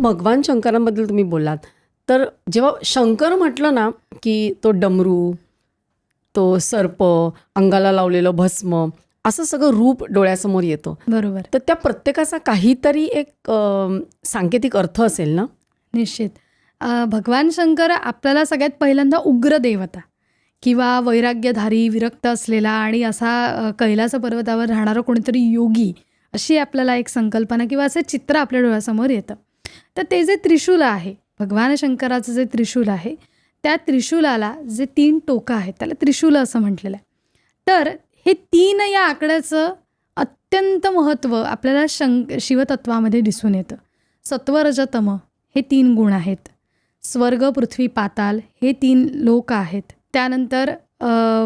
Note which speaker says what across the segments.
Speaker 1: भगवान शंकरांबद्दल तुम्ही बोललात, तर जेव्हा शंकर म्हटलं ना, की तो डमरू, तो सर्प, अंगाला लावलेलं भस्म, असं सगळं रूप डोळ्यासमोर येतं.
Speaker 2: बरोबर.
Speaker 1: तर त्या प्रत्येकाचा काहीतरी एक सांकेतिक अर्थ असेल ना?
Speaker 2: निश्चित. भगवान शंकर आपल्याला सगळ्यात पहिल्यांदा उग्र देवता किंवा वैराग्यधारी, विरक्त असलेला आणि असा कैलास पर्वतावर राहणारा कोणीतरी योगी, अशी आपल्याला एक संकल्पना किंवा असं चित्र आपल्या डोळ्यासमोर येतं. तर ते जे त्रिशूल आहे, भगवान शंकराचं जे त्रिशूल आहे, त्या त्रिशूलाला जे 3 टोकं आहेत त्याला त्रिशूल असं म्हटलेलं आहे. तर हे 3 या आकड्याचं अत्यंत महत्त्व आपल्याला शिवतत्वामध्ये दिसून येतं. सत्व, रज, तम हे 3 गुण आहेत. स्वर्ग, पृथ्वी, पाताल हे 3 लोक आहेत. त्यानंतर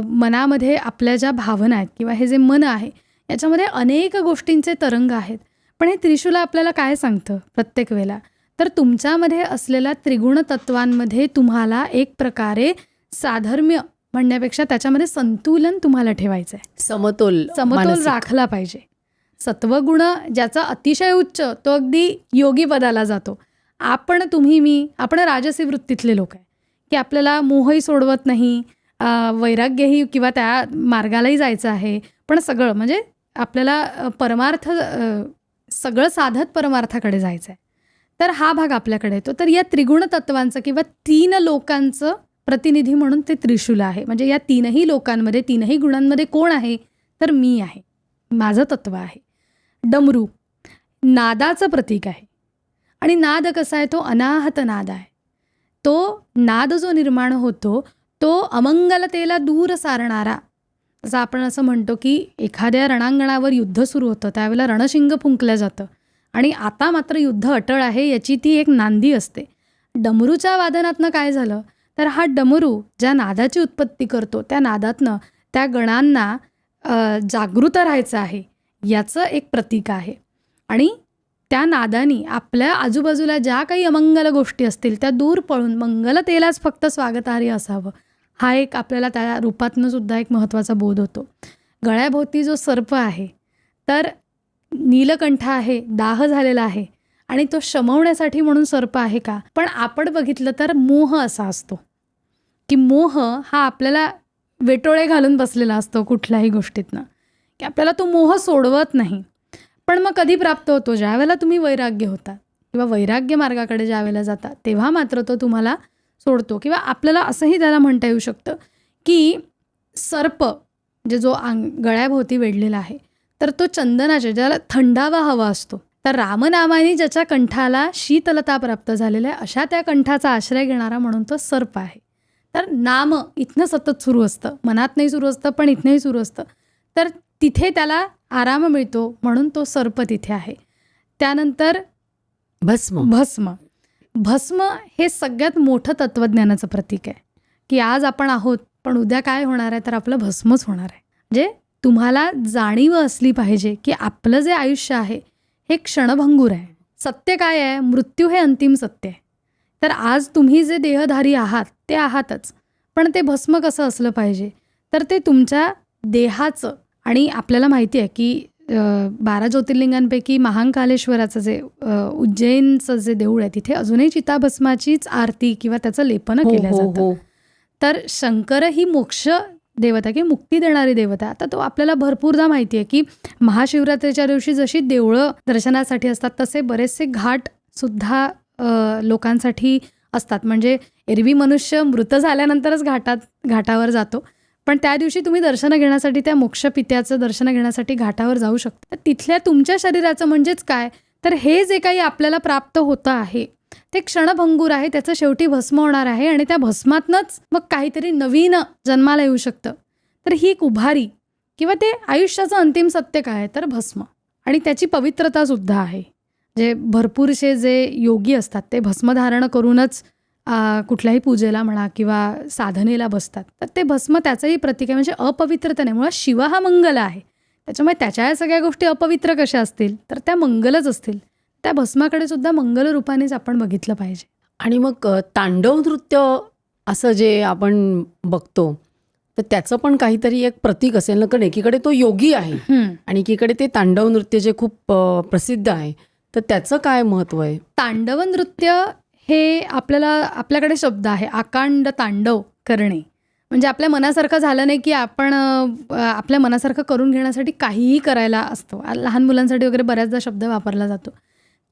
Speaker 2: मनामध्ये आपल्या ज्या भावना आहेत किंवा हे जे मन आहे याच्यामध्ये अनेक गोष्टींचे तरंग आहेत. पण हे त्रिशूल आपल्याला काय सांगतं प्रत्येक वेळेला, तर तुमच्यामध्ये असलेल्या त्रिगुण तत्वांमध्ये तुम्हाला एक प्रकारे साधर्म्य म्हणण्यापेक्षा त्याच्यामध्ये संतुलन तुम्हाला ठेवायचं आहे. समतोल
Speaker 1: मानसिक.
Speaker 2: राखला पाहिजे. सत्वगुण ज्याचा अतिशय उच्च तो अगदी योगी पदाला जातो. आपण राजसी वृत्तीतले लोक आहे की आपल्याला मोहही सोडवत नाही, वैराग्यही किंवा त्या मार्गालाही जायचं आहे, पण सगळं म्हणजे आपल्याला परमार्थ सगळं साधत परमार्थाकडे जायचं आहे. तर हा भाग आपल्याकडे येतो. तर या त्रिगुण तत्वांचं किंवा 3 लोकांचं प्रतिनिधी म्हणून ते त्रिशूल आहे. म्हणजे या 3ही लोकांमध्ये, 3ही गुणांमध्ये कोण आहे, तर मी आहे, माझं तत्व आहे. डमरू नादाचं प्रतीक आहे आणि नाद कसा आहे, तो अनाहत नाद आहे. तो नाद जो निर्माण होतो तो अमंगलतेला दूर सारणारा. जसं आपण असं म्हणतो की एखाद्या रणांगणावर युद्ध सुरू होतं त्यावेळेला रणशिंग फुंकलं जातं आणि आता मात्र युद्ध अटळ आहे याची ती एक नांदी असते. डमरूच्या वादनातनं काय झालं, तर हा डमरू ज्या नादाची उत्पत्ती करतो त्या नादातनं त्या गणांना जागृत राहायचं आहे याचं एक प्रतीक आहे. आणि त्या नादानी आपल्या आजूबाजूला ज्या काही अमंगल गोष्टी असतील त्या दूर पळून मंगलतेलाच फक्त स्वागतार्ह असावं, हा एक आपल्याला त्या रूपातनं सुद्धा एक महत्त्वाचा बोध होतो. गळ्याभोवती जो सर्प आहे तर नीलकंठ आहे, दाह झालेला आहे आणि तो शमवण्यासाठी म्हणून सर्प आहे का, पण आपण बघितलं तर मोह असा असतो की मोह हा आपल्याला वेटोळे घालून बसलेला असतो कुठल्याही गोष्टीतनं, की आपल्याला तो मोह सोडवत नाही. पण मग कधी प्राप्त होतो, ज्या वेळेला तुम्ही वैराग्य होता किंवा वैराग्य मार्गाकडे ज्या वेळेला जाता तेव्हा मात्र तो तुम्हाला सोडतो. किंवा आपल्याला असंही त्याला म्हणता येऊ शकतं की सर्प जे जो गळ्याभोवती वेढलेला आहे तर तो चंदनाच्या, ज्याला थंडावा हवा असतो, तर रामनामाने ज्याच्या कंठाला शीतलता प्राप्त झालेल्या आहे अशा त्या कंठाचा आश्रय घेणारा म्हणून तो सर्प आहे. तर नाम इथनं सतत सुरू असतं, मनात नाही सुरू असतं पण इथनंही सुरू असतं, तर तिथे त्याला आराम मिळतो म्हणून तो सर्प तिथे आहे. त्यानंतर भस्म हे सगळ्यात मोठं तत्त्वज्ञानाचं प्रतीक आहे की आज आपण आहोत पण उद्या काय होणार आहे, तर आपलं भस्मच होणार आहे. म्हणजे तुम्हाला जाणीव असली पाहिजे की आपलं जे आयुष्य आहे हे क्षणभंगूर आहे. सत्य काय आहे, मृत्यू हे अंतिम सत्य आहे. तर आज तुम्ही जे देहधारी आहात ते आहातच, पण ते भस्म कसं असलं पाहिजे, तर ते तुमच्या देहाचं. आणि आपल्याला माहिती आहे की 12 ज्योतिर्लिंगांपैकी महाकालेश्वराचं जे उज्जैनचं जे देऊळ आहे तिथे अजूनही चिताभस्माचीच आरती किंवा त्याचं लेपन केलं जातं. तर शंकर ही मोक्ष देवता किंवा मुक्ती देणारी देवता. आता तो आपल्याला भरपूरदा माहिती आहे की महाशिवरात्रीच्या दिवशी जशी देवळं दर्शनासाठी असतात तसे बरेचसे घाट सुद्धा लोकांसाठी असतात. म्हणजे एरवी मनुष्य मृत झाल्यानंतरच घाटावर जातो, पण त्या दिवशी तुम्ही दर्शन घेण्यासाठी, त्या मोक्षपित्याचं दर्शन घेण्यासाठी घाटावर जाऊ शकता. तिथल्या तुमच्या शरीराचं म्हणजेच काय, तर हे जे काही आपल्याला प्राप्त होतं आहे ते क्षणभंगूर आहे, त्याचं शेवटी भस्म होणार आहे आणि त्या भस्मातनंच मग काहीतरी नवीन जन्माला येऊ शकतं. तर ही एक उभारी किंवा ते आयुष्याचं अंतिम सत्य काय, तर भस्म. आणि त्याची पवित्रतासुद्धा आहे. जे भरपूरसे जे योगी असतात ते भस्मधारण करूनच कुठल्याही पूजेला म्हणा किंवा साधनेला बसतात, तर ते भस्म त्याचंही प्रतीक आहे. म्हणजे अपवित्रता नाही, मुळात शिव हा मंगल आहे, त्याच्यामुळे त्याच्या या सगळ्या गोष्टी अपवित्र कशा असतील तर त्या मंगलच असतील. त्या भस्माकडे सुद्धा मंगल रूपानेच आपण बघितलं पाहिजे.
Speaker 1: आणि मग तांडव नृत्य असं जे आपण बघतो तर त्याचं पण काहीतरी एक प्रतीक असेल ना, कारण एकीकडे तो योगी आहे आणि एकीकडे ते तांडव नृत्य जे खूप प्रसिद्ध आहे, तर त्याचं काय महत्त्व आहे?
Speaker 2: तांडव नृत्य हे आपल्याकडे शब्द आहे आकांड तांडव करणे. म्हणजे आपल्या मनासारखं झालं नाही की आपण आपल्या मनासारखं करून घेण्यासाठी काहीही करायला असतो. लहान मुलांसाठी वगैरे बऱ्याचदा शब्द वापरला जातो.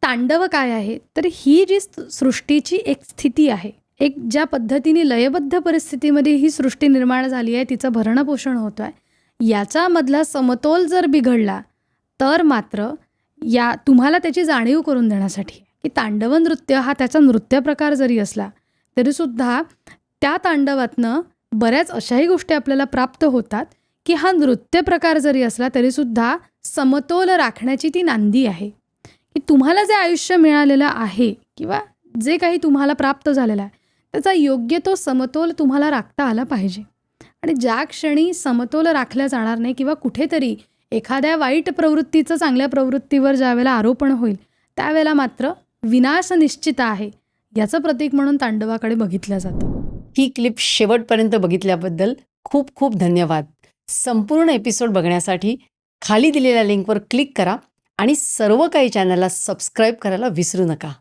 Speaker 2: तांडव काय आहे तर ही जी सृष्टीची एक स्थिती आहे, एक ज्या पद्धतीने लयबद्ध परिस्थितीमध्ये ही सृष्टी निर्माण झाली आहे, तिचं भरणपोषण होतं आहे, याच्यामधला समतोल जर बिघडला तर मात्र तुम्हाला त्याची जाणीव करून देण्यासाठी की तांडव नृत्य हा त्याचा नृत्य प्रकार जरी असला तरीसुद्धा त्या तांडवातनं बऱ्याच अशाही गोष्टी आपल्याला प्राप्त होतात की हा नृत्य प्रकार जरी असला तरीसुद्धा समतोल राखण्याची ती नांदी आहे. की तुम्हाला जे आयुष्य मिळालेलं आहे किंवा जे काही तुम्हाला प्राप्त झालेलं आहे त्याचा योग्य तो समतोल तुम्हाला राखता आला पाहिजे. आणि ज्या क्षणी समतोल राखला जाणार नाही किंवा कुठेतरी एखाद्या वाईट प्रवृत्तीचं चांगल्या प्रवृत्तीवर ज्यावेळेला आरोपण होईल त्यावेळेला मात्र विनाश निश्चित आहे याचं प्रतीक म्हणून तांडवाकडे बघितलं जातं.
Speaker 1: ही क्लिप शेवटपर्यंत बघितल्याबद्दल खूप खूप धन्यवाद. संपूर्ण एपिसोड बघण्यासाठी खाली दिलेल्या लिंकवर क्लिक करा आणि सर्व काही चॅनलला सबस्क्राईब करायला विसरू नका.